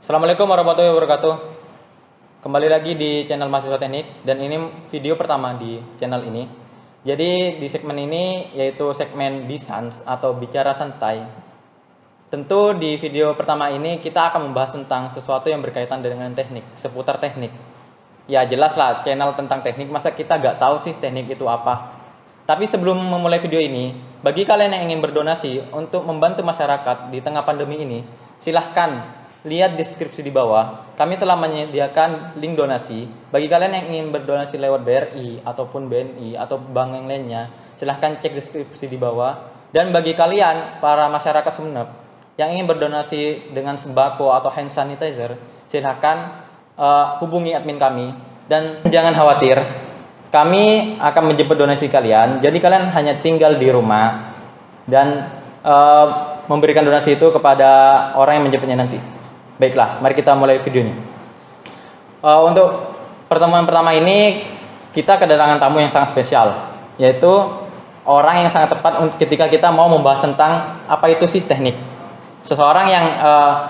Assalamualaikum warahmatullahi wabarakatuh. Kembali lagi di channel Mahasiswa Teknik dan ini video pertama di channel ini. Jadi di segmen ini yaitu segmen Bisans atau bicara santai. Tentu di video pertama ini kita akan membahas tentang sesuatu yang berkaitan dengan teknik, seputar teknik. Ya jelas lah channel tentang teknik, masa kita nggak tahu sih teknik itu apa. Tapi sebelum memulai video ini, bagi kalian yang ingin berdonasi untuk membantu masyarakat di tengah pandemi ini, silahkan lihat deskripsi di bawah. Kami telah menyediakan link donasi. Bagi kalian yang ingin berdonasi lewat BRI ataupun BNI atau bank yang lainnya, silahkan cek deskripsi di bawah. Dan bagi kalian para masyarakat Sumeneb yang ingin berdonasi dengan sembako atau hand sanitizer, silahkan hubungi admin kami. Dan jangan khawatir, kami akan menjemput donasi kalian. Jadi kalian hanya tinggal di rumah dan memberikan donasi itu kepada orang yang menjemputnya nanti. Baiklah, mari kita mulai videonya. Untuk pertemuan pertama ini kita kedatangan tamu yang sangat spesial, yaitu orang yang sangat tepat ketika kita mau membahas tentang apa itu sih teknik. Seseorang yang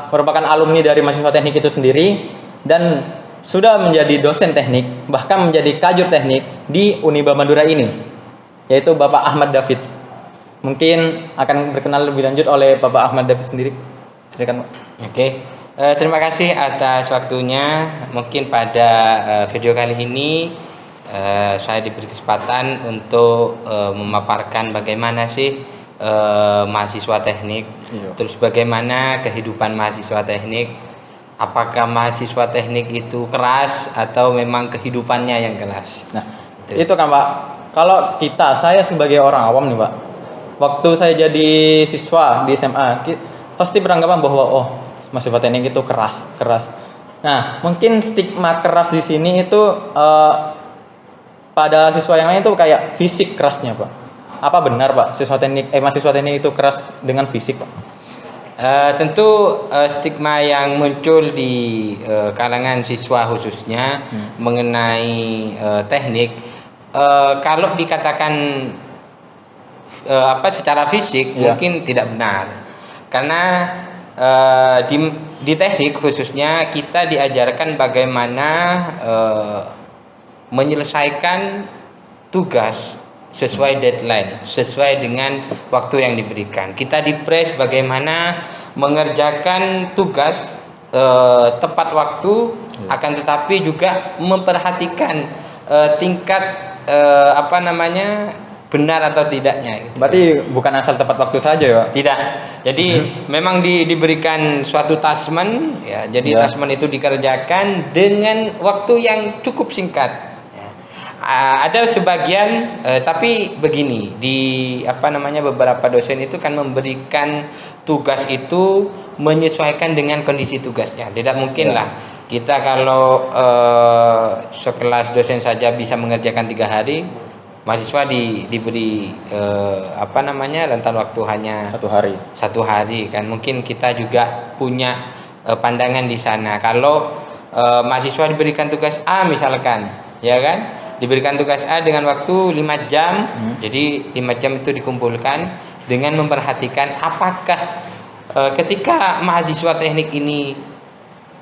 merupakan alumni dari mahasiswa teknik itu sendiri dan sudah menjadi dosen teknik, bahkan menjadi kajur teknik di Uniba Madura ini, yaitu Bapak Ahmad David. Mungkin akan berkenal lebih lanjut oleh Bapak Ahmad David sendiri. Silakan, Pak. Oke. Terima kasih atas waktunya. Mungkin pada video kali ini saya diberi kesempatan untuk memaparkan bagaimana sih mahasiswa teknik, terus bagaimana kehidupan mahasiswa teknik, apakah mahasiswa teknik itu keras atau memang kehidupannya yang keras. Nah, itu kan Pak, kalau saya sebagai orang awam nih Pak, waktu saya jadi siswa di SMA, pasti beranggapan bahwa mahasiswa teknik itu keras. Nah, mungkin stigma keras di sini itu pada siswa yang lain itu kayak fisik kerasnya Pak. Apa benar Pak, mahasiswa teknik itu keras dengan fisik Pak? Tentu stigma yang muncul di kalangan siswa khususnya mengenai teknik, kalau dikatakan secara fisik mungkin tidak benar, karena di teknik khususnya kita diajarkan bagaimana menyelesaikan tugas sesuai deadline, sesuai dengan waktu yang diberikan. Kita dipres bagaimana mengerjakan tugas tepat waktu, akan tetapi juga memperhatikan tingkat benar atau tidaknya. Berarti bukan asal tepat waktu saja ya? Tidak. Jadi memang diberikan suatu tasmen, ya. Jadi tasmen itu dikerjakan dengan waktu yang cukup singkat. Ada sebagian, tapi begini, beberapa dosen itu kan memberikan tugas itu menyesuaikan dengan kondisi tugasnya. Tidak mungkin lah kita kalau sekelas dosen saja bisa mengerjakan 3 hari, mahasiswa diberi rentan waktu hanya 1 hari kan. Mungkin kita juga punya pandangan di sana. Kalau mahasiswa diberikan tugas A misalkan, ya kan, diberikan tugas A dengan waktu 5 jam, jadi 5 jam itu dikumpulkan dengan memperhatikan apakah ketika mahasiswa teknik ini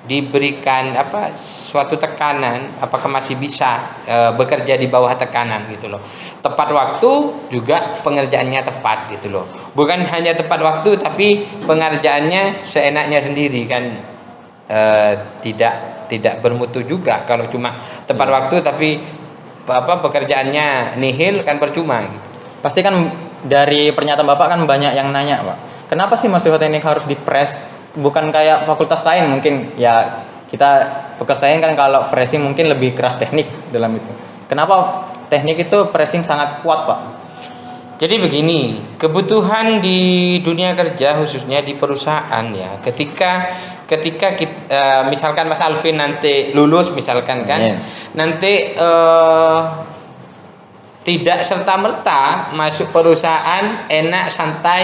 diberikan suatu tekanan, apakah masih bisa bekerja di bawah tekanan gitu loh. Tepat waktu juga pengerjaannya tepat gitu loh. Bukan hanya tepat waktu tapi pengerjaannya seenaknya sendiri kan, tidak bermutu juga kalau cuma tepat waktu tapi pekerjaannya nihil kan percuma gitu. Pasti kan dari pernyataan Bapak kan banyak yang nanya Pak, kenapa sih mahasiswa teknik harus dipres? Bukan kayak fakultas lain mungkin, ya kita fakultas lain kan kalau pressing mungkin lebih keras teknik dalam itu. Kenapa teknik itu pressing sangat kuat Pak? Jadi begini, kebutuhan di dunia kerja khususnya di perusahaan ya, ketika kita, misalkan Mas Alvin nanti lulus misalkan kan, nanti tidak serta-merta masuk perusahaan enak santai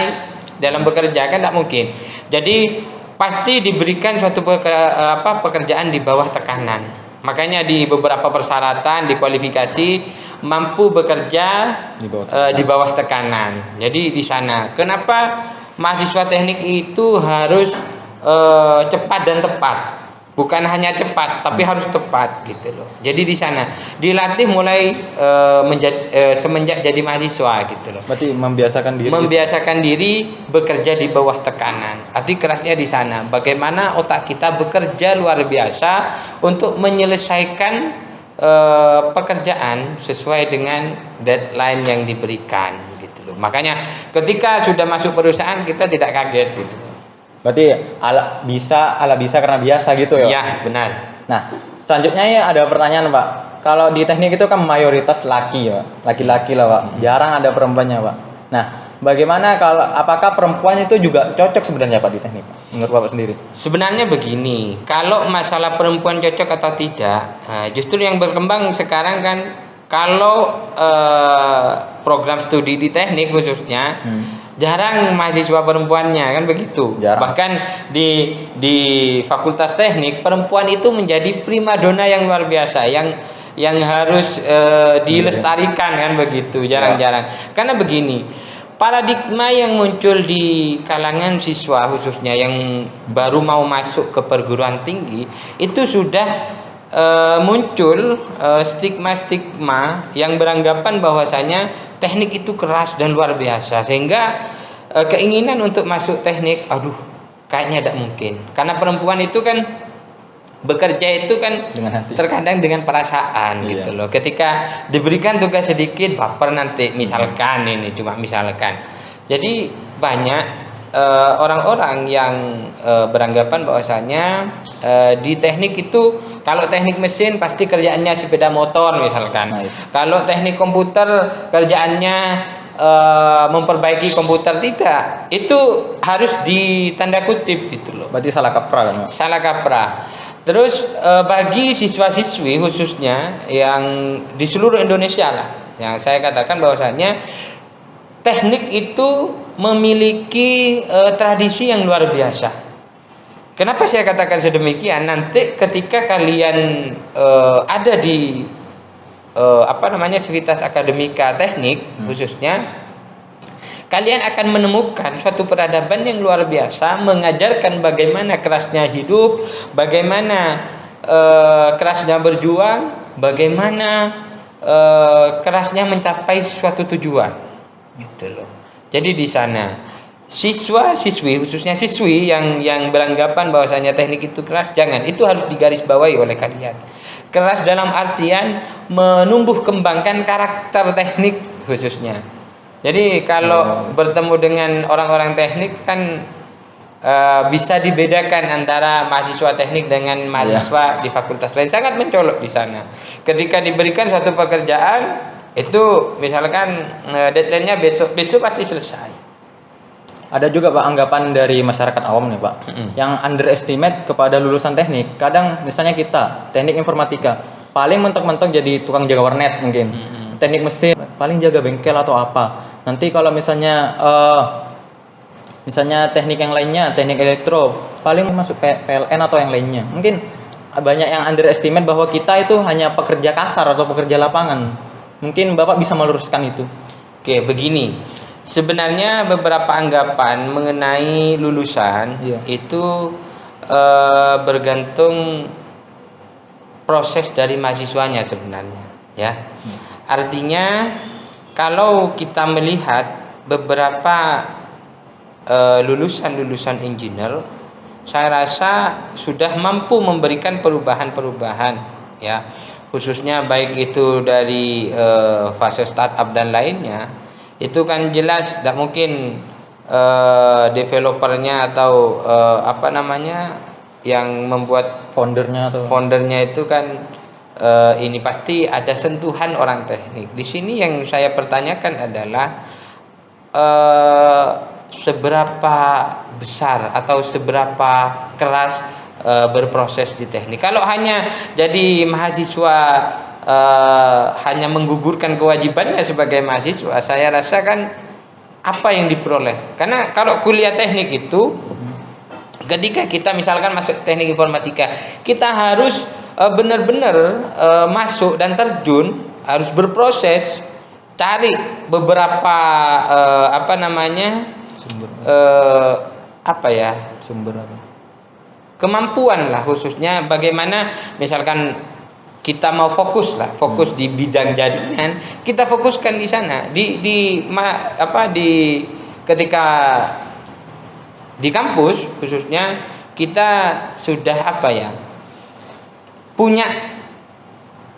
dalam bekerja kan, tidak mungkin. Jadi pasti diberikan suatu pekerjaan di bawah tekanan. Makanya di beberapa persyaratan, di kualifikasi mampu bekerja di bawah tekanan. Jadi di sana, kenapa mahasiswa teknik itu harus cepat dan tepat. Bukan hanya cepat, tapi harus tepat gitu loh. Jadi di sana dilatih mulai semenjak jadi mahasiswa gitu loh. Berarti membiasakan diri. Membiasakan diri bekerja di bawah tekanan. Arti kerasnya di sana. Bagaimana otak kita bekerja luar biasa untuk menyelesaikan pekerjaan sesuai dengan deadline yang diberikan gitu loh. Makanya ketika sudah masuk perusahaan kita tidak kaget gitu. Berarti ala bisa karena biasa gitu ya? Iya, benar. Nah, selanjutnya ya ada pertanyaan Pak. Kalau di teknik itu kan mayoritas laki ya, laki-laki lah Pak. Jarang ada perempuannya Pak. Nah, bagaimana apakah perempuan itu juga cocok sebenarnya Pak di teknik? Menurut Bapak sendiri? Sebenarnya begini, kalau masalah perempuan cocok atau tidak, justru yang berkembang sekarang kan kalau program studi di teknik khususnya. Jarang mahasiswa perempuannya kan begitu. Jarang. Bahkan di fakultas teknik perempuan itu menjadi primadona yang luar biasa yang harus dilestarikan kan begitu. Jarang-jarang. Karena begini, paradigma yang muncul di kalangan siswa khususnya yang baru mau masuk ke perguruan tinggi itu sudah muncul stigma-stigma yang beranggapan bahwasanya teknik itu keras dan luar biasa sehingga keinginan untuk masuk teknik kayaknya tidak mungkin karena perempuan itu kan bekerja itu kan dengan hati. Terkadang dengan perasaan gitu loh. Ketika diberikan tugas sedikit baper nanti misalkan ini cuma misalkan. Jadi banyak orang-orang yang beranggapan bahwasanya di teknik itu kalau teknik mesin pasti kerjaannya sepeda motor misalkan. Kalau teknik komputer kerjaannya memperbaiki komputer, tidak. Itu harus ditanda kutip gitu loh. Berarti salah kaprah kan? Salah kaprah. Terus bagi siswa-siswi khususnya yang di seluruh Indonesia lah, yang saya katakan bahwasanya teknik itu memiliki tradisi yang luar biasa. Kenapa saya katakan sedemikian? Nanti ketika kalian ada di Sivitas Akademika Teknik khususnya, kalian akan menemukan suatu peradaban yang luar biasa mengajarkan bagaimana kerasnya hidup, bagaimana kerasnya berjuang, bagaimana kerasnya mencapai suatu tujuan. Gitu loh. Jadi di sana siswa-siswi khususnya siswi yang beranggapan bahwasanya teknik itu keras, jangan, itu harus digarisbawahi oleh kalian. Keras dalam artian menumbuh kembangkan karakter teknik khususnya. Jadi kalau bertemu dengan orang-orang teknik kan bisa dibedakan antara mahasiswa teknik dengan mahasiswa di fakultas lain, sangat mencolok di sana. Ketika diberikan suatu pekerjaan itu misalkan deadline-nya besok pasti selesai. Ada juga Pak anggapan dari masyarakat awam nih Pak, yang underestimate kepada lulusan teknik. Kadang misalnya kita teknik informatika paling mentok-mentok jadi tukang jaga warnet mungkin, teknik mesin paling jaga bengkel atau apa. Nanti kalau misalnya teknik yang lainnya, teknik elektro paling masuk PLN atau yang lainnya. Mungkin banyak yang underestimate bahwa kita itu hanya pekerja kasar atau pekerja lapangan. Mungkin Bapak bisa meluruskan itu. Oke, begini. Sebenarnya beberapa anggapan mengenai lulusan itu bergantung proses dari mahasiswanya sebenarnya, ya. Artinya kalau kita melihat beberapa lulusan engineer, saya rasa sudah mampu memberikan perubahan-perubahan, ya. Khususnya baik itu dari fase startup dan lainnya. Itu kan jelas tidak mungkin developernya atau yang membuat foundernya itu kan ini pasti ada sentuhan orang teknik. Di sini yang saya pertanyakan adalah seberapa besar atau seberapa keras berproses di teknik. Kalau hanya jadi mahasiswa hanya menggugurkan kewajibannya sebagai mahasiswa, saya rasa kan apa yang diperoleh? Karena kalau kuliah teknik itu ketika kita misalkan masuk teknik informatika, kita harus benar-benar masuk dan terjun, harus berproses, cari beberapa sumber apa? kemampuan lah, khususnya bagaimana misalkan kita mau fokus di bidang jaringan, kita fokuskan di sana, ketika di kampus khususnya kita sudah punya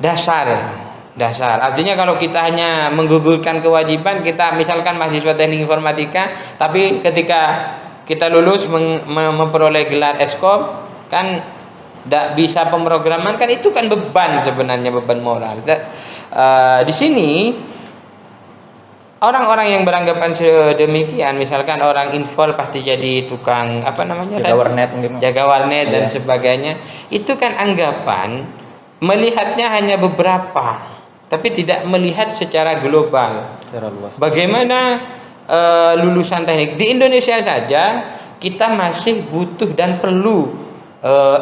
dasar. Artinya kalau kita hanya menggugurkan kewajiban, kita misalkan mahasiswa teknik informatika, tapi ketika kita lulus memperoleh gelar Eskom, kan tidak bisa pemrograman, kan itu kan beban, sebenarnya beban moral. Di sini orang-orang yang beranggapan sedemikian, misalkan orang info pasti jadi tukang jaga warnet dan sebagainya, itu kan anggapan melihatnya hanya beberapa, tapi tidak melihat secara global. Secara luas. Bagaimana lulusan teknik di Indonesia saja kita masih butuh dan perlu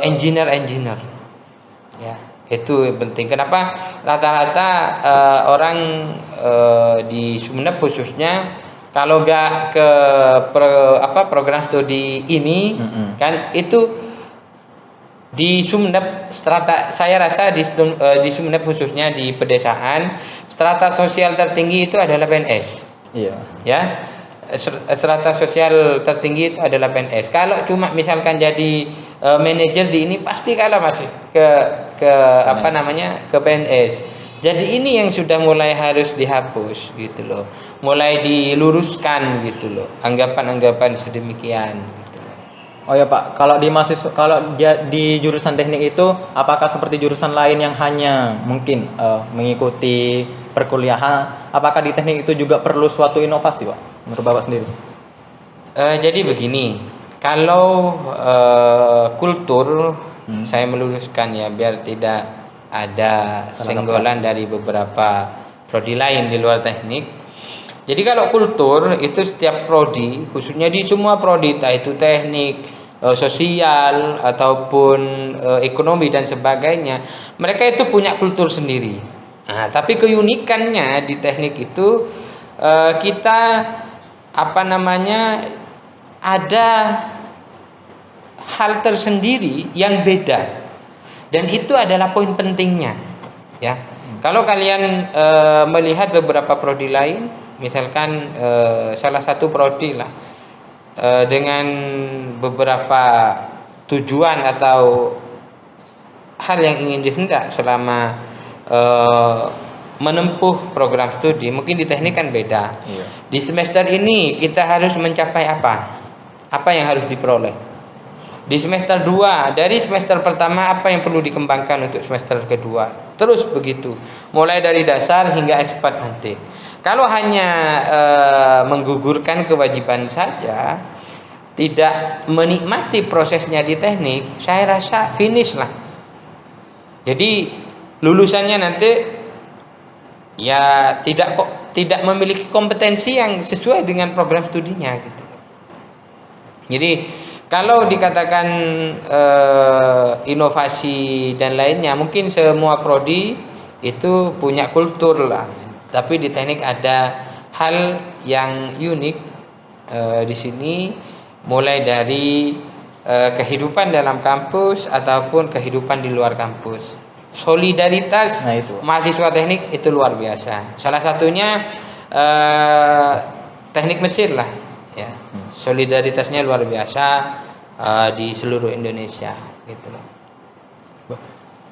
engineer. Ya, itu penting. Kenapa rata-rata orang di Sumeneb khususnya kalau nggak ke program studi ini, kan itu di Sumeneb saya rasa di Sumeneb khususnya di pedesaan, strata sosial tertinggi itu adalah PNS. Iya. Ya. Strata sosial tertinggi itu adalah PNS. Kalau cuma misalkan jadi manajer di ini, pasti kalah masih ke ke PNS. Jadi ini yang sudah mulai harus dihapus gitu loh. Mulai diluruskan gitu loh. Anggapan-anggapan sedemikian gitu loh. Oh ya Pak, kalau di jurusan teknik itu apakah seperti jurusan lain yang hanya mungkin mengikuti perkuliahan, apakah di teknik itu juga perlu suatu inovasi Pak menurut Bapak sendiri? Jadi begini, kalau kultur saya meluruskan ya biar tidak ada senggolan dari beberapa prodi lain di luar teknik. Jadi kalau kultur itu setiap prodi, khususnya di semua prodi, entah itu teknik, sosial ataupun ekonomi dan sebagainya, mereka itu punya kultur sendiri. Nah, tapi keunikannya di teknik itu kita ada hal tersendiri yang beda, dan itu adalah poin pentingnya ya. Kalau kalian melihat beberapa prodi lain, misalkan salah satu prodi lah dengan beberapa tujuan atau hal yang ingin dihendak selama menempuh program studi, mungkin di teknik kan beda. Iya. Di semester ini kita harus mencapai apa yang harus diperoleh. Di semester 2, dari semester pertama apa yang perlu dikembangkan untuk semester kedua, terus begitu, mulai dari dasar hingga expert nanti. Kalau hanya menggugurkan kewajiban saja, tidak menikmati prosesnya di teknik, saya rasa finish lah. Jadi lulusannya nanti ya tidak memiliki kompetensi yang sesuai dengan program studinya gitu. Jadi kalau dikatakan inovasi dan lainnya, mungkin semua prodi itu punya kultur lah, tapi di teknik ada hal yang unik di sini, mulai dari kehidupan dalam kampus ataupun kehidupan di luar kampus. Solidaritas mahasiswa teknik itu luar biasa. Salah satunya teknik mesin lah ya. Solidaritasnya luar biasa di seluruh Indonesia gitu loh.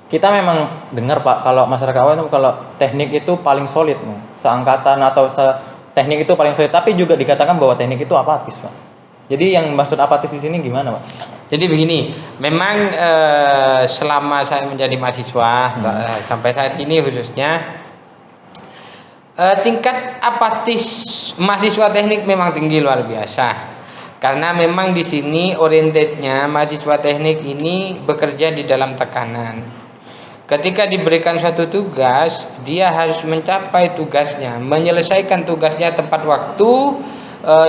Kita memang dengar Pak, kalau masyarakat awam itu kalau teknik itu paling solid seangkatan atau teknik itu paling solid, tapi juga dikatakan bahwa teknik itu apatis Pak. Jadi yang maksud apatis di sini gimana Pak? Jadi begini, memang selama saya menjadi mahasiswa sampai saat ini khususnya tingkat apatis mahasiswa teknik memang tinggi luar biasa. Karena memang di sini orientednya mahasiswa teknik ini bekerja di dalam tekanan. Ketika diberikan suatu tugas, dia harus mencapai tugasnya, menyelesaikan tugasnya tepat waktu,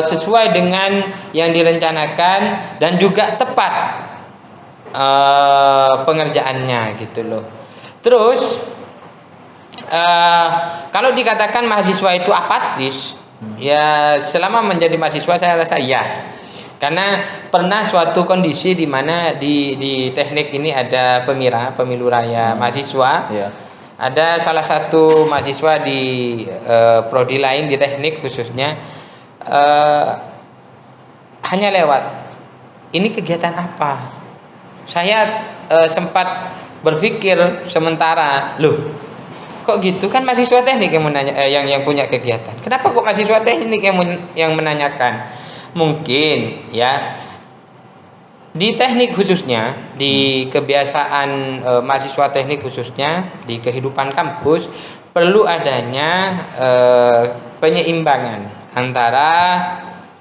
sesuai dengan yang direncanakan, dan juga tepat pengerjaannya gitu loh. Terus kalau dikatakan mahasiswa itu apatis, ya selama menjadi mahasiswa saya rasa ya. Karena pernah suatu kondisi di mana di teknik ini ada pemilu raya mahasiswa. Iya. Ada salah satu mahasiswa di prodi lain di teknik khususnya hanya lewat. Ini kegiatan apa? Saya sempat berpikir sementara, loh, kok gitu kan mahasiswa teknik yang menanya, yang punya kegiatan. Kenapa kok mahasiswa teknik yang menanyakan? Mungkin ya di teknik khususnya, di kebiasaan mahasiswa teknik khususnya di kehidupan kampus perlu adanya penyeimbangan antara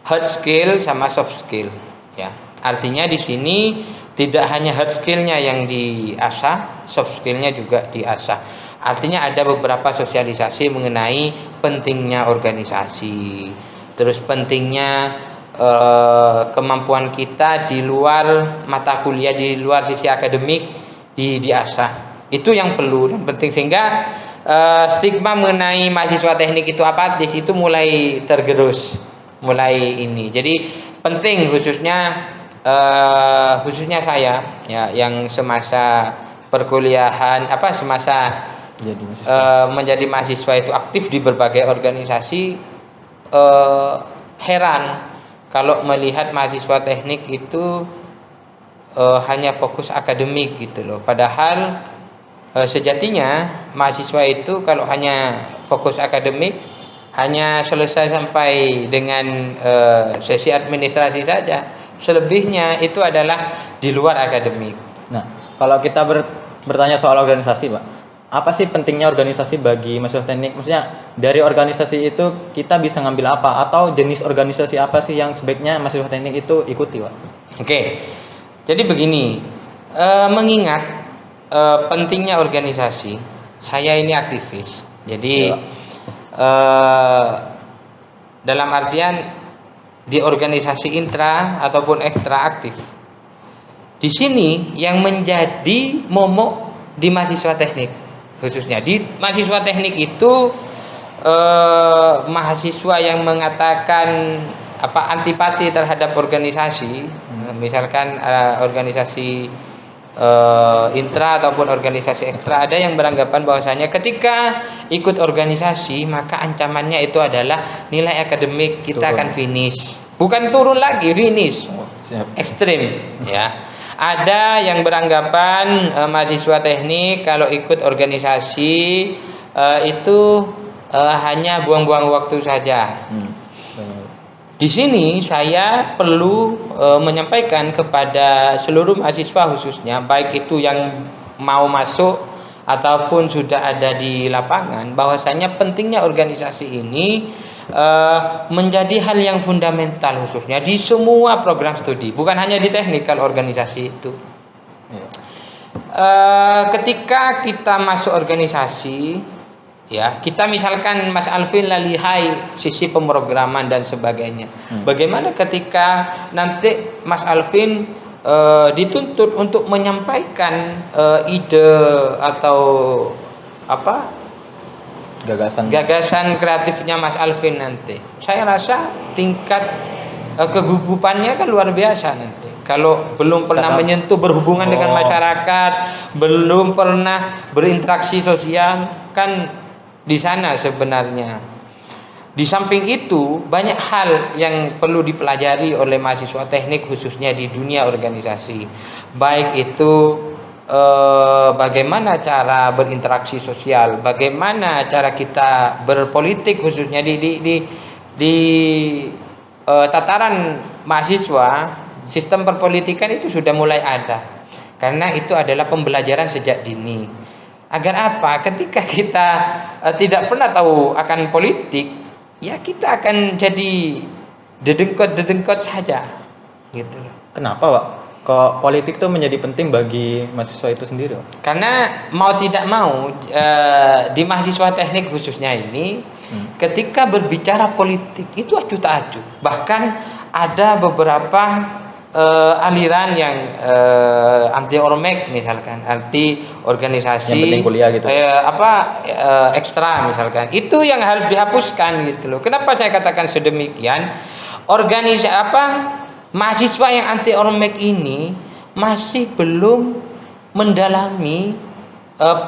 hard skill sama soft skill. Ya, artinya di sini tidak hanya hard skillnya yang diasah, soft skillnya juga diasah. Artinya ada beberapa sosialisasi mengenai pentingnya organisasi, terus pentingnya kemampuan kita di luar mata kuliah, di luar sisi akademik diasah. Itu yang perlu dan penting, sehingga stigma mengenai mahasiswa teknik itu apatis itu mulai tergerus, mulai ini. Jadi penting khususnya saya ya, yang semasa perkuliahan semasa menjadi mahasiswa itu aktif di berbagai organisasi, heran kalau melihat mahasiswa teknik itu hanya fokus akademik gitu loh. Padahal sejatinya mahasiswa itu kalau hanya fokus akademik, hanya selesai sampai dengan sesi administrasi saja. Selebihnya itu adalah di luar akademik. Nah, kalau kita bertanya soal organisasi, Pak, apa sih pentingnya organisasi bagi mahasiswa teknik? Maksudnya dari organisasi itu kita bisa ngambil apa? Atau jenis organisasi apa sih yang sebaiknya mahasiswa teknik itu ikuti, Pak? Oke, jadi begini, mengingat pentingnya organisasi, saya ini aktivis. Jadi dalam artian di organisasi intra ataupun ekstra aktif. Di sini yang menjadi momok di mahasiswa teknik, khususnya di mahasiswa teknik itu mahasiswa yang mengatakan antipati terhadap organisasi, misalkan organisasi intra ataupun organisasi ekstra, ada yang beranggapan bahwasanya ketika ikut organisasi maka ancamannya itu adalah nilai akademik kita akan finish, bukan turun lagi, finish. Ekstrim ya. Ada yang beranggapan mahasiswa teknik kalau ikut organisasi itu hanya buang-buang waktu saja. Di sini saya perlu menyampaikan kepada seluruh mahasiswa khususnya, baik itu yang mau masuk ataupun sudah ada di lapangan, bahwasanya pentingnya organisasi ini menjadi hal yang fundamental khususnya di semua program studi, bukan hanya di teknikal organisasi itu. Ketika kita masuk organisasi, ya kita misalkan Mas Alvin lihai sisi pemrograman dan sebagainya. Bagaimana ketika nanti Mas Alvin dituntut untuk menyampaikan ide atau gagasan kreatifnya Mas Alvin nanti? Saya rasa tingkat kegugupannya kan luar biasa nanti. Kalau belum pernah menyentuh berhubungan dengan masyarakat, belum pernah berinteraksi sosial, kan di sana sebenarnya. Di samping itu banyak hal yang perlu dipelajari oleh mahasiswa teknik khususnya di dunia organisasi. Baik itu bagaimana cara berinteraksi sosial, bagaimana cara kita berpolitik khususnya di tataran mahasiswa. Sistem perpolitikan itu sudah mulai ada, karena itu adalah pembelajaran sejak dini. Agar apa? Ketika kita tidak pernah tahu akan politik, ya kita akan jadi dedengkot saja, gitu loh. Kenapa, Pak? Kok politik itu menjadi penting bagi mahasiswa itu sendiri, Pak? Karena mau tidak mau di mahasiswa teknik khususnya ini, ketika berbicara politik itu acuh tak acuh. Bahkan ada beberapa aliran yang anti ormek, misalkan anti organisasi, yang penting kuliah gitu, ekstra misalkan, itu yang harus dihapuskan gitu loh. Kenapa saya katakan sedemikian? mahasiswa yang anti ormek ini masih belum mendalami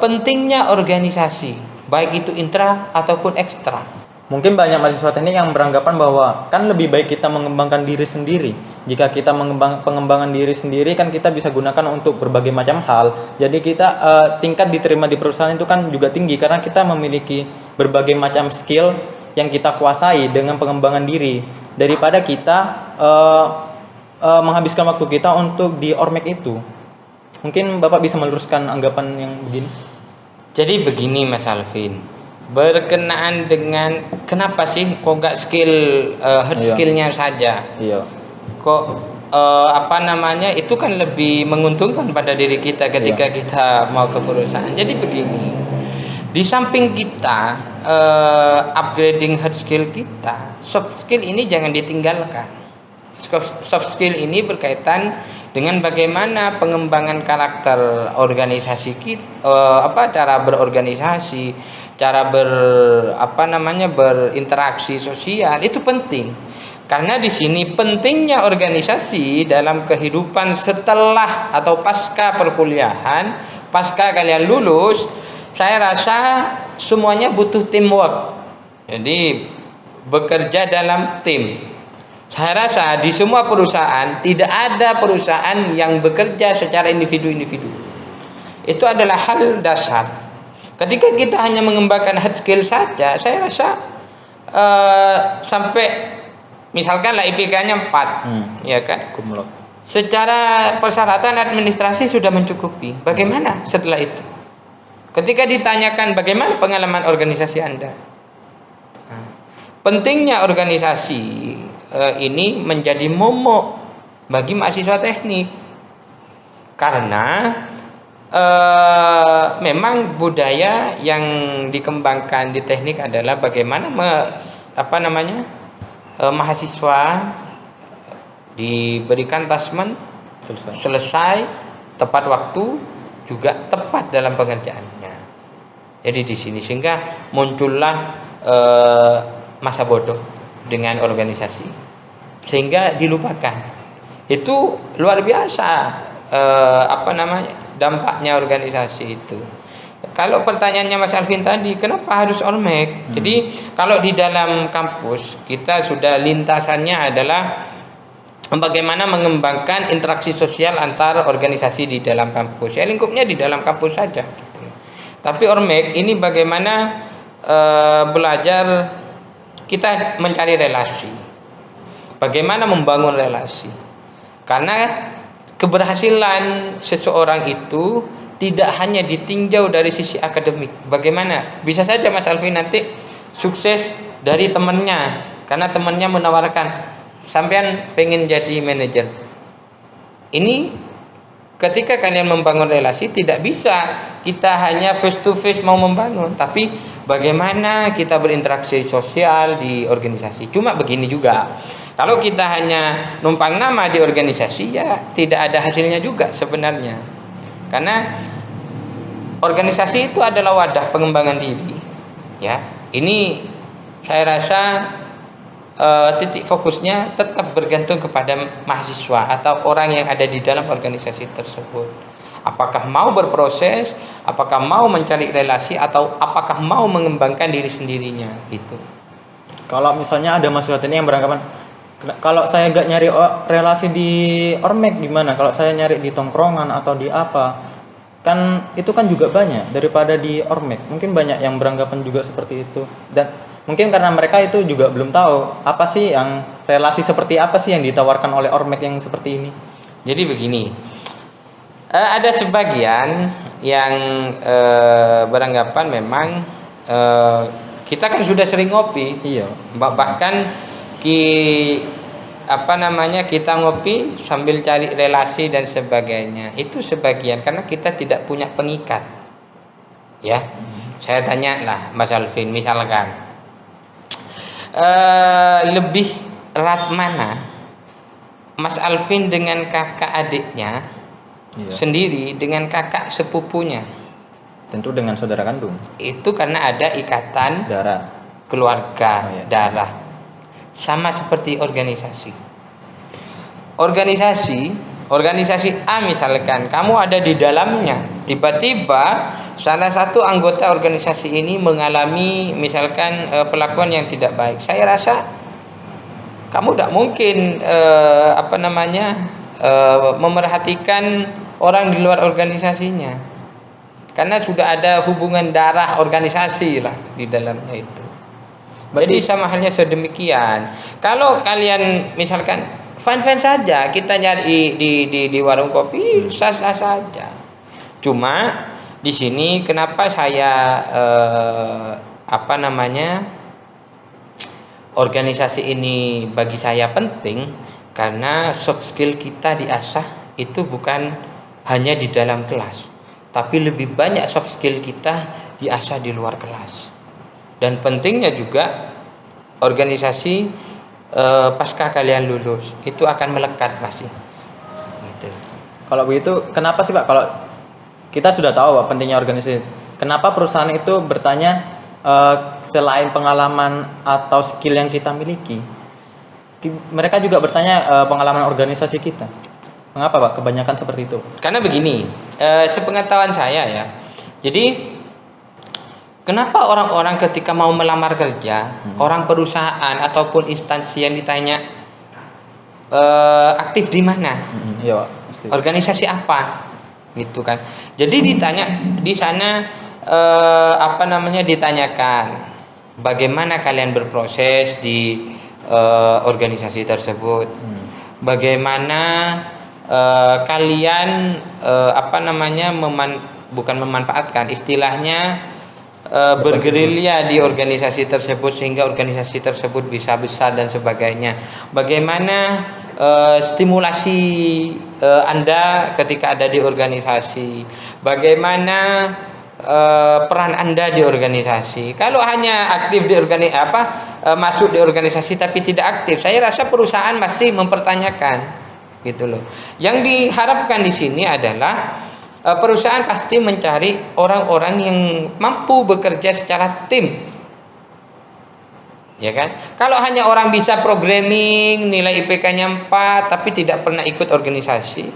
pentingnya organisasi, baik itu intra ataupun ekstra. Mungkin banyak mahasiswa teknik yang beranggapan bahwa kan lebih baik kita mengembangkan diri sendiri. Jika kita pengembangan diri sendiri kan kita bisa gunakan untuk berbagai macam hal. Jadi kita tingkat diterima di perusahaan itu kan juga tinggi karena kita memiliki berbagai macam skill yang kita kuasai dengan pengembangan diri daripada kita menghabiskan waktu kita untuk di ormek itu. Mungkin Bapak bisa meluruskan anggapan yang begini. Jadi begini Mas Alvin, berkenaan dengan kenapa sih kok nggak hard skillnya saja? Iya. Kok itu kan lebih menguntungkan pada diri kita ketika kita mau ke perusahaan. Jadi begini, di samping kita upgrading hard skill kita, soft skill ini jangan ditinggalkan. Soft skill ini berkaitan dengan bagaimana pengembangan karakter organisasi kita, cara berorganisasi, cara berinteraksi sosial itu penting. Karena di sini pentingnya organisasi dalam kehidupan setelah atau pasca perkuliahan, pasca kalian lulus, saya rasa semuanya butuh teamwork. Jadi bekerja dalam tim. Saya rasa di semua perusahaan tidak ada perusahaan yang bekerja secara individu-individu. Itu adalah hal dasar. Ketika kita hanya mengembangkan hard skill saja, saya rasa sampai misalkan lah IPK-nya 4, ya kan? Kumlot. Secara persyaratan administrasi sudah mencukupi. Bagaimana setelah itu? Ketika ditanyakan bagaimana pengalaman organisasi Anda? Pentingnya organisasi ini menjadi momok bagi mahasiswa teknik karena memang budaya yang dikembangkan di teknik adalah bagaimana mahasiswa diberikan tasman selesai tepat waktu juga tepat dalam pengerjaannya. Jadi di sini sehingga muncullah masa bodoh dengan organisasi sehingga dilupakan. Itu luar biasa dampaknya organisasi itu. Kalau pertanyaannya Mas Alvin tadi, kenapa harus ormek? Jadi kalau di dalam kampus kita sudah lintasannya adalah bagaimana mengembangkan interaksi sosial antar organisasi di dalam kampus. Ya lingkupnya di dalam kampus saja. Tapi ormek ini bagaimana belajar kita mencari relasi. Bagaimana membangun relasi? Karena keberhasilan seseorang itu tidak hanya ditinjau dari sisi akademik. Bagaimana? Bisa saja Mas Alvin nanti sukses dari temannya karena temannya menawarkan sampean pengen jadi manajer. Ini ketika kalian membangun relasi tidak bisa kita hanya face to face mau membangun, tapi bagaimana kita berinteraksi sosial di organisasi. Cuma begini juga, kalau kita hanya numpang nama di organisasi ya tidak ada hasilnya juga sebenarnya. Karena organisasi itu adalah wadah pengembangan diri. Ya, ini saya rasa titik fokusnya tetap bergantung kepada mahasiswa atau orang yang ada di dalam organisasi tersebut. Apakah mau berproses, apakah mau mencari relasi, atau apakah mau mengembangkan diri sendirinya gitu. Kalau misalnya ada mahasiswa ini yang beranggapan, kalau saya nggak nyari relasi di ormek gimana? Kalau saya nyari di tongkrongan atau di apa? Kan itu kan juga banyak daripada di ormek. Mungkin banyak yang beranggapan juga seperti itu. Dan mungkin karena mereka itu juga belum tahu apa sih yang relasi seperti apa sih yang ditawarkan oleh ormek yang seperti ini. Jadi begini. Ada sebagian yang beranggapan memang kita kan sudah sering ngopi, iya. Bahkan kita ngopi sambil cari relasi dan sebagainya. Itu sebagian karena kita tidak punya pengikat. Ya, saya tanya lah Mas Alvin, misalkan lebih erat mana Mas Alvin dengan kakak adiknya? Iya. Sendiri dengan kakak sepupunya. Tentu dengan saudara kandung. Itu karena ada ikatan darah, keluarga, darah. Sama seperti organisasi. organisasi A misalkan, kamu ada di dalamnya, tiba-tiba salah satu anggota organisasi ini mengalami misalkan perlakuan yang tidak baik, saya rasa kamu tidak mungkin memerhatikan orang di luar organisasinya, karena sudah ada hubungan darah organisasi lah di dalamnya itu. Jadi sama halnya sedemikian. Kalau kalian misalkan fans saja, kita nyari di warung kopi sah-sah saja. Cuma di sini kenapa saya organisasi ini bagi saya penting, karena soft skill kita diasah itu bukan hanya di dalam kelas, tapi lebih banyak soft skill kita diasah di luar kelas. Dan pentingnya juga organisasi pasca kalian lulus itu akan melekat masih. Gitu. Kalau begitu, kenapa sih Pak? Kalau kita sudah tahu Pak pentingnya organisasi, kenapa perusahaan itu bertanya selain pengalaman atau skill yang kita miliki, mereka juga bertanya pengalaman organisasi kita? Mengapa Pak kebanyakan seperti itu? Karena begini, sepengetahuan saya ya. Jadi kenapa orang-orang ketika mau melamar kerja, orang perusahaan ataupun instansi yang ditanya aktif di mana, Iya, Pak. organisasi apa, gitu kan? Jadi ditanya di sana ditanyakan bagaimana kalian berproses di organisasi tersebut, bagaimana kalian bukan memanfaatkan, istilahnya bergerilya di organisasi tersebut sehingga organisasi tersebut bisa besar dan sebagainya. Bagaimana stimulasi Anda ketika ada di organisasi? Bagaimana peran Anda di organisasi? Kalau hanya aktif di masuk di organisasi tapi tidak aktif, saya rasa perusahaan masih mempertanyakan, gitu loh. Yang diharapkan di sini adalah perusahaan pasti mencari orang-orang yang mampu bekerja secara tim, ya kan? Kalau hanya orang bisa programming, nilai IPK-nya 4, tapi tidak pernah ikut organisasi,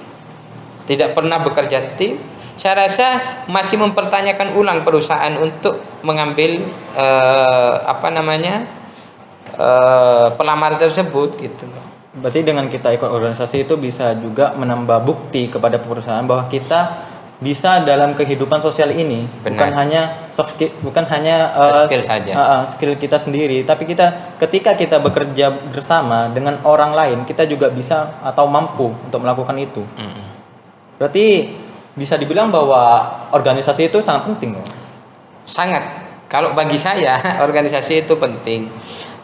tidak pernah bekerja tim, saya rasa masih mempertanyakan ulang perusahaan untuk mengambil pelamar tersebut, gitu loh. Berarti dengan kita ikut organisasi itu bisa juga menambah bukti kepada perusahaan bahwa kita bisa dalam kehidupan sosial ini. Benar. Bukan hanya soft skill, bukan hanya skill saja, skill kita sendiri, tapi ketika kita bekerja bersama dengan orang lain, kita juga bisa atau mampu untuk melakukan itu. Berarti bisa dibilang bahwa organisasi itu sangat penting. Sangat. Kalau bagi saya organisasi itu penting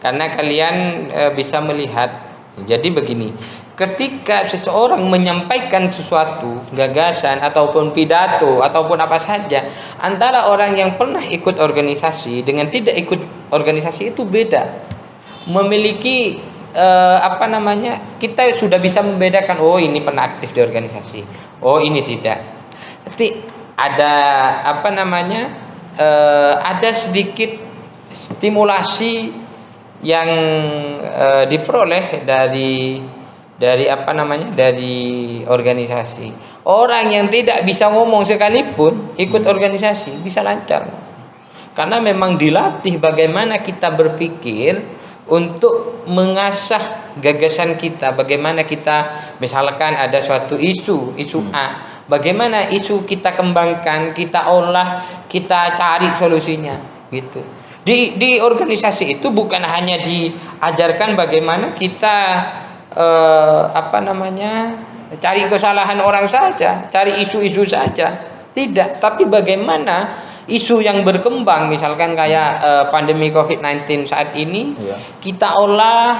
karena kalian bisa melihat. Jadi begini, ketika seseorang menyampaikan sesuatu, gagasan ataupun pidato ataupun apa saja, antara orang yang pernah ikut organisasi dengan tidak ikut organisasi itu beda. Memiliki kita sudah bisa membedakan, oh ini pernah aktif di organisasi, oh ini tidak. Tapi ada ada sedikit stimulasi yang diperoleh dari organisasi. Orang yang tidak bisa ngomong sekalipun ikut organisasi bisa lancar, karena memang dilatih bagaimana kita berpikir untuk mengasah gagasan kita. Bagaimana kita misalkan ada suatu isu A, bagaimana isu kita kembangkan, kita olah, kita cari solusinya, gitu. Di organisasi itu bukan hanya diajarkan bagaimana kita cari kesalahan orang saja, cari isu-isu saja, tidak, tapi bagaimana isu yang berkembang, misalkan kayak pandemi COVID-19 saat ini, kita olah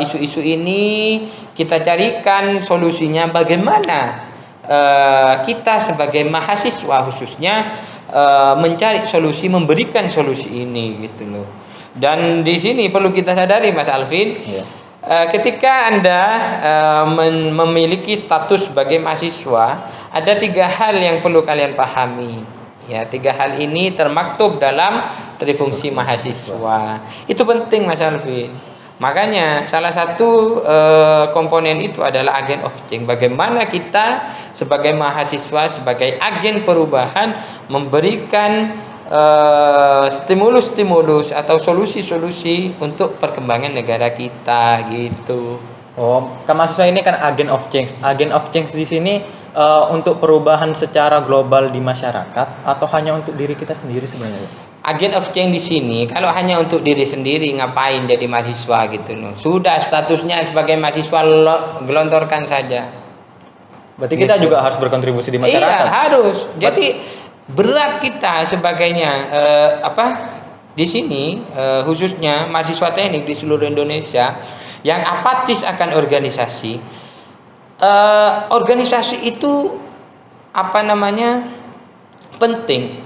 isu-isu ini, kita carikan solusinya, bagaimana kita sebagai mahasiswa khususnya mencari solusi, memberikan solusi ini, gitu loh. Dan di sini perlu kita sadari, Mas Alvin, ketika Anda memiliki status sebagai mahasiswa, ada 3 hal yang perlu kalian pahami. Ya, 3 hal ini termaktub dalam trifungsi mahasiswa. Itu penting, Mas Alvin. Makanya salah satu komponen itu adalah agent of change. Bagaimana kita sebagai mahasiswa, sebagai agen perubahan memberikan stimulus-stimulus atau solusi-solusi untuk perkembangan negara kita gitu. Oh, kan mahasiswa ini kan agen of change. Agen of change di sini untuk perubahan secara global di masyarakat atau hanya untuk diri kita sendiri sebenarnya? Agent of change di sini kalau hanya untuk diri sendiri ngapain jadi mahasiswa gitu loh. Sudah statusnya sebagai mahasiswa gelontorkan saja. Berarti kita juga harus berkontribusi di masyarakat. Iya, harus. Jadi berat kita sebagainya di sini khususnya mahasiswa teknik di seluruh Indonesia yang apatis akan organisasi. Organisasi itu penting.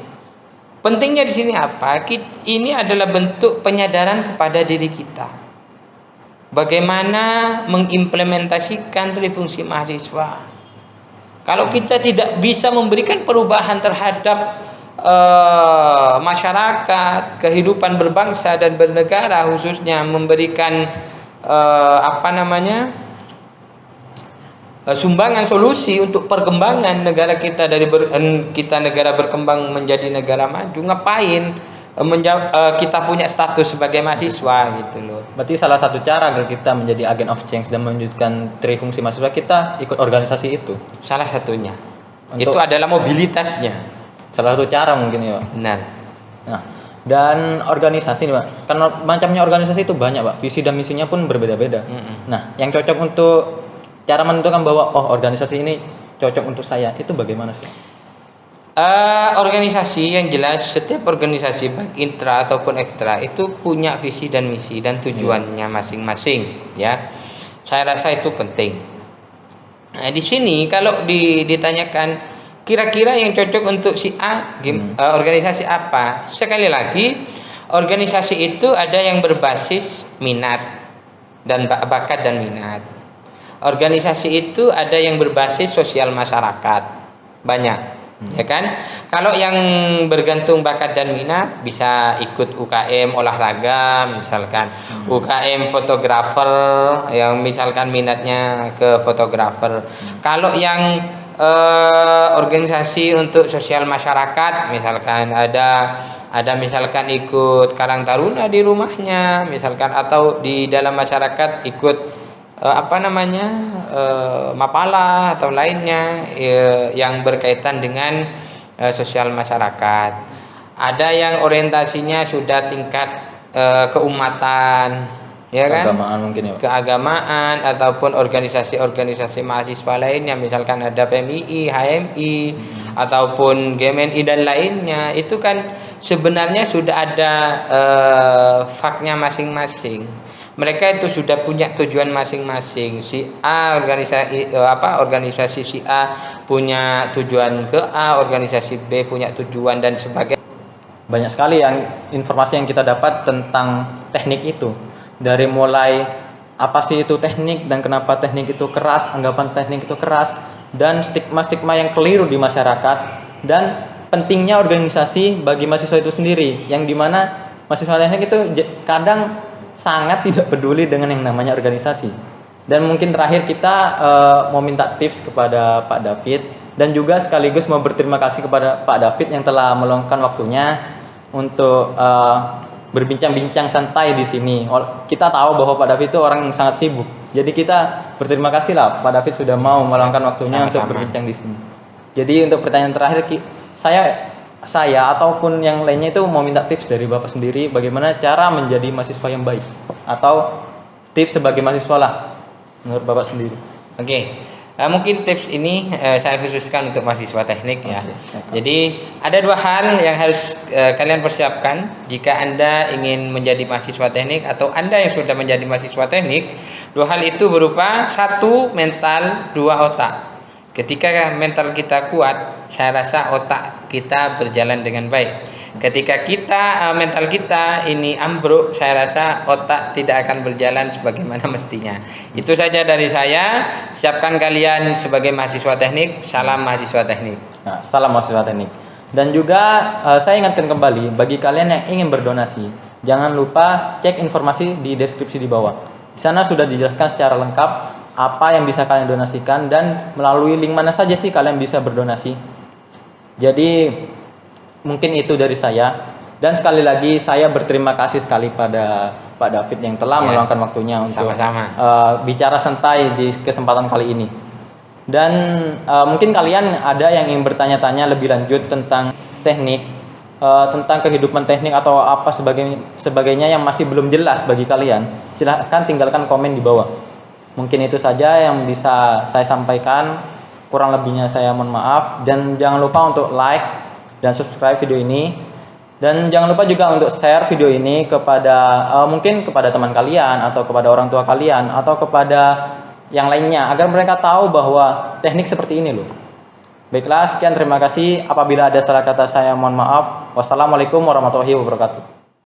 Pentingnya di sini apa? Ini adalah bentuk penyadaran kepada diri kita. Bagaimana mengimplementasikan trifungsi mahasiswa. Kalau kita tidak bisa memberikan perubahan terhadap masyarakat, kehidupan berbangsa dan bernegara, khususnya memberikan sumbangan solusi untuk perkembangan negara kita dari kita negara berkembang menjadi negara maju, ngapain kita punya status sebagai mahasiswa gitu loh. Berarti salah satu cara agar kita menjadi agent of change dan mewujudkan trifungsi mahasiswa, kita ikut organisasi itu. Salah satunya itu adalah mobilitasnya. Salah satu cara mungkin ya, Pak. Benar. Nah, dan organisasi nih, Pak. Karena macamnya organisasi itu banyak, Pak. Visi dan misinya pun berbeda-beda. Nah, yang cocok untuk cara menentukan bahwa organisasi ini cocok untuk saya itu bagaimana sih? Organisasi yang jelas, setiap organisasi baik intra ataupun ekstra itu punya visi dan misi dan tujuannya masing-masing, ya. Saya rasa itu penting. Nah, di sini kalau ditanyakan kira-kira yang cocok untuk si A, organisasi apa? Sekali lagi, organisasi itu ada yang berbasis minat dan bakat dan minat. Organisasi itu ada yang berbasis sosial masyarakat, banyak, ya kan? Kalau yang bergantung bakat dan minat bisa ikut UKM olahraga, misalkan UKM fotografer, yang misalkan minatnya ke fotografer. Kalau yang organisasi untuk sosial masyarakat, misalkan ada misalkan ikut Karang Taruna di rumahnya, misalkan, atau di dalam masyarakat ikut Mapala atau lainnya yang berkaitan dengan sosial masyarakat. Ada yang orientasinya sudah tingkat keumatan, ya kan? Keagamaan mungkin ya, Pak. Keagamaan ataupun organisasi-organisasi mahasiswa lainnya, misalkan ada PMII, HMI ataupun GMNI dan lainnya. Itu kan sebenarnya sudah ada faknya masing-masing. Mereka itu sudah punya tujuan masing-masing. Si A organisasi si A punya tujuan ke A, organisasi B punya tujuan dan sebagainya. Banyak sekali yang informasi yang kita dapat tentang teknik itu. Dari mulai apa sih itu teknik dan kenapa teknik itu keras, anggapan teknik itu keras, dan stigma-stigma yang keliru di masyarakat, dan pentingnya organisasi bagi mahasiswa itu sendiri, yang dimana mahasiswa teknik itu kadang sangat tidak peduli dengan yang namanya organisasi. Dan mungkin terakhir kita mau minta tips kepada Pak David, dan juga sekaligus mau berterima kasih kepada Pak David yang telah meluangkan waktunya untuk berbincang-bincang santai di sini. Kita tahu bahwa Pak David itu orang yang sangat sibuk. Jadi kita berterima kasih lah Pak David sudah mau meluangkan waktunya untuk berbincang di sini. Jadi untuk pertanyaan terakhir, saya ataupun yang lainnya itu mau minta tips dari Bapak sendiri bagaimana cara menjadi mahasiswa yang baik, atau tips sebagai mahasiswa lah menurut Bapak sendiri. Oke. Mungkin tips ini saya khususkan untuk mahasiswa teknik ya. Jadi ada dua hal yang harus kalian persiapkan jika Anda ingin menjadi mahasiswa teknik atau Anda yang sudah menjadi mahasiswa teknik. Dua hal itu berupa satu mental, dua otak. Ketika mental kita kuat, saya rasa otak kita berjalan dengan baik. Ketika mental kita ini ambruk, saya rasa otak tidak akan berjalan sebagaimana mestinya. Itu saja dari saya. Siapkan kalian sebagai mahasiswa teknik. Salam mahasiswa teknik. Nah, salam mahasiswa teknik. Dan juga saya ingatkan kembali bagi kalian yang ingin berdonasi, jangan lupa cek informasi di deskripsi di bawah. Di sana sudah dijelaskan secara lengkap apa yang bisa kalian donasikan dan melalui link mana saja sih kalian bisa berdonasi. Jadi mungkin itu dari saya. Dan sekali lagi saya berterima kasih sekali pada Pak David yang telah meluangkan waktunya untuk bicara santai di kesempatan kali ini. Dan mungkin kalian ada yang ingin bertanya-tanya lebih lanjut tentang teknik, tentang kehidupan teknik atau apa sebagainya yang masih belum jelas bagi kalian, silahkan tinggalkan komen di bawah. Mungkin itu saja yang bisa saya sampaikan. Kurang lebihnya saya mohon maaf. Dan jangan lupa untuk like dan subscribe video ini. Dan jangan lupa juga untuk share video ini kepada mungkin kepada teman kalian atau kepada orang tua kalian atau kepada yang lainnya agar mereka tahu bahwa teknik seperti ini loh. Baiklah, sekian, terima kasih. Apabila ada salah kata saya mohon maaf. Wassalamualaikum warahmatullahi wabarakatuh.